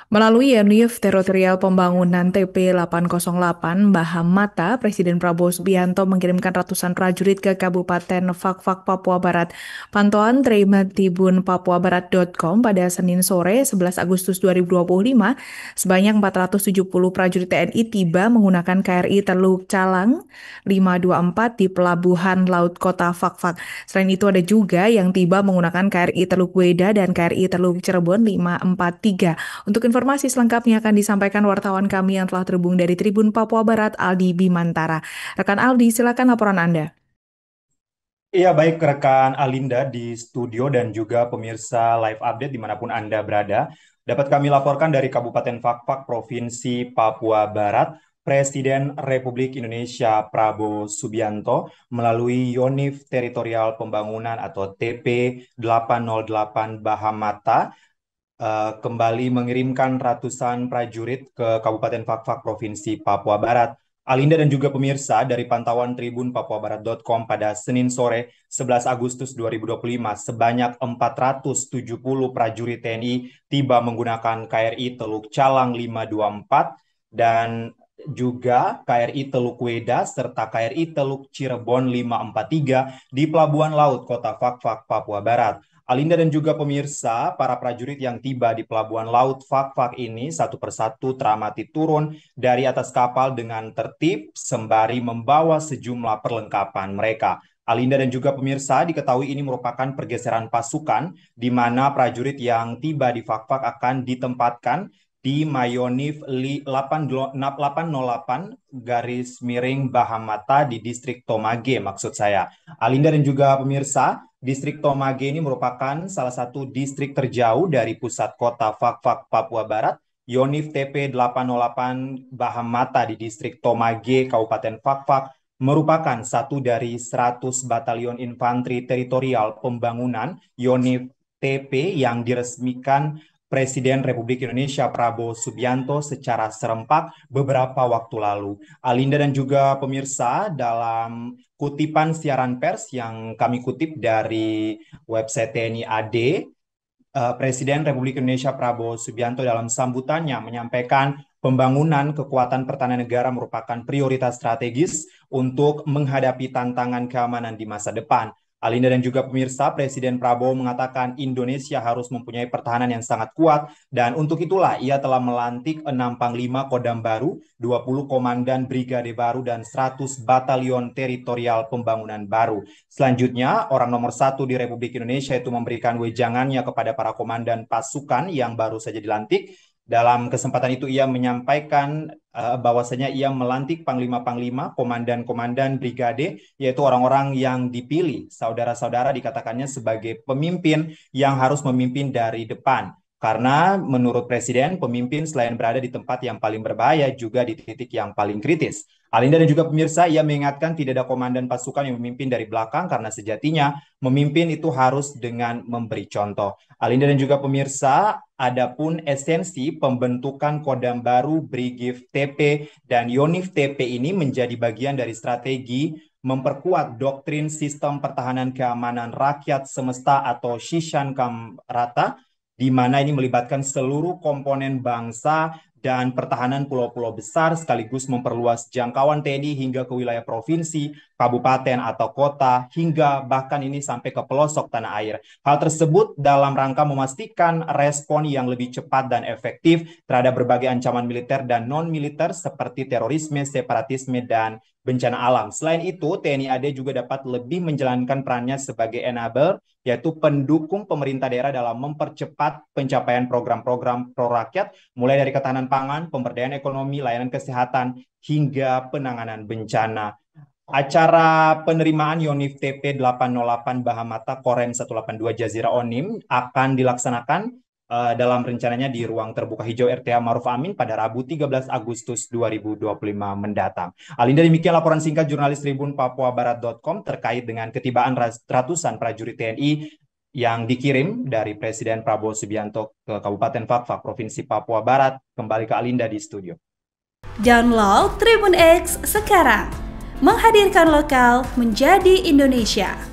Melalui Yonif Teritorial Pembangunan TP 808 Bahamata, Presiden Prabowo Subianto mengirimkan ratusan prajurit ke Kabupaten Fakfak, Papua Barat. Pantauan terima Tribun papuabarat.com pada Senin sore 11 Agustus 2025, sebanyak 470 prajurit TNI tiba menggunakan KRI Teluk Calang 524 di Pelabuhan Laut Kota Fakfak. Selain itu ada juga yang tiba menggunakan KRI Teluk Weda dan KRI Teluk Cirebon 543. Untuk informasi selengkapnya akan disampaikan wartawan kami yang telah terhubung dari Tribun Papua Barat, Aldi Bimantara. Rekan Aldi, silakan laporan Anda. Iya, baik rekan Alinda di studio dan juga pemirsa live update dimanapun Anda berada. Dapat kami laporkan dari Kabupaten Fakfak, Provinsi Papua Barat, Presiden Republik Indonesia Prabowo Subianto melalui Yonif Teritorial Pembangunan atau TP 808 Bahamata kembali mengirimkan ratusan prajurit ke Kabupaten Fakfak, Provinsi Papua Barat. Alinda dan juga pemirsa dari pantauan Tribun papuabarat.com pada Senin sore 11 Agustus 2025, sebanyak 470 prajurit TNI tiba menggunakan KRI Teluk Calang 524 dan juga KRI Teluk Weda serta KRI Teluk Cirebon 543 di Pelabuhan Laut Kota Fakfak, Papua Barat. Alinda dan juga pemirsa, para prajurit yang tiba di Pelabuhan Laut Fakfak ini satu persatu teramati turun dari atas kapal dengan tertib sembari membawa sejumlah perlengkapan mereka. Alinda dan juga pemirsa, diketahui ini merupakan pergeseran pasukan di mana prajurit yang tiba di Fakfak akan ditempatkan di Mayonif 808 garis miring Bahamata di distrik Tomage maksud saya. Alinda dan juga pemirsa, distrik Tomage ini merupakan salah satu distrik terjauh dari pusat kota Fakfak, Papua Barat. Yonif TP 808 Bahamata di distrik Tomage, Kabupaten Fakfak merupakan satu dari 100 batalion infanteri teritorial pembangunan Yonif TP yang diresmikan Presiden Republik Indonesia Prabowo Subianto secara serempak beberapa waktu lalu. Alinda dan juga pemirsa, dalam kutipan siaran pers yang kami kutip dari website TNI AD, Presiden Republik Indonesia Prabowo Subianto dalam sambutannya menyampaikan pembangunan kekuatan pertahanan negara merupakan prioritas strategis untuk menghadapi tantangan keamanan di masa depan. Alinda dan juga pemirsa, Presiden Prabowo mengatakan Indonesia harus mempunyai pertahanan yang sangat kuat dan untuk itulah ia telah melantik 6 panglima kodam baru, 20 komandan brigade baru dan 100 batalion teritorial pembangunan baru. Selanjutnya, orang nomor satu di Republik Indonesia itu memberikan wejangannya kepada para komandan pasukan yang baru saja dilantik. Dalam kesempatan itu ia menyampaikan bahwasanya ia melantik panglima-panglima, komandan-komandan brigade, yaitu orang-orang yang dipilih, saudara-saudara dikatakannya sebagai pemimpin yang harus memimpin dari depan. Karena menurut Presiden, pemimpin selain berada di tempat yang paling berbahaya, juga di titik yang paling kritis. Alinda dan juga pemirsa, ia mengingatkan tidak ada komandan pasukan yang memimpin dari belakang karena sejatinya memimpin itu harus dengan memberi contoh. Alinda dan juga pemirsa, adapun esensi pembentukan kodam baru Brigif TP dan Yonif TP ini menjadi bagian dari strategi memperkuat doktrin sistem pertahanan keamanan rakyat semesta atau Shishan Kamrata, di mana ini melibatkan seluruh komponen bangsa dan pertahanan pulau-pulau besar sekaligus memperluas jangkauan TNI hingga ke wilayah provinsi, kabupaten atau kota, hingga bahkan ini sampai ke pelosok tanah air. Hal tersebut dalam rangka memastikan respon yang lebih cepat dan efektif terhadap berbagai ancaman militer dan non-militer seperti terorisme, separatisme, dan bencana alam. Selain itu, TNI AD juga dapat lebih menjalankan perannya sebagai enabler, yaitu pendukung pemerintah daerah dalam mempercepat pencapaian program-program pro-rakyat, mulai dari ketahanan pangan, pemberdayaan ekonomi, layanan kesehatan, hingga penanganan bencana. Acara penerimaan Yonif TP 808 Bahamata Korem 182 Jazira Onim akan dilaksanakan dalam rencananya di ruang terbuka hijau RTA Maruf Amin pada Rabu 13 Agustus 2025 mendatang. Alinda, demikian laporan singkat jurnalis Tribun papuabarat.com terkait dengan ketibaan ratusan prajurit TNI yang dikirim dari Presiden Prabowo Subianto ke Kabupaten Fakfak, Provinsi Papua Barat. Kembali ke Alinda di studio. Download Tribun X sekarang, menghadirkan lokal menjadi Indonesia.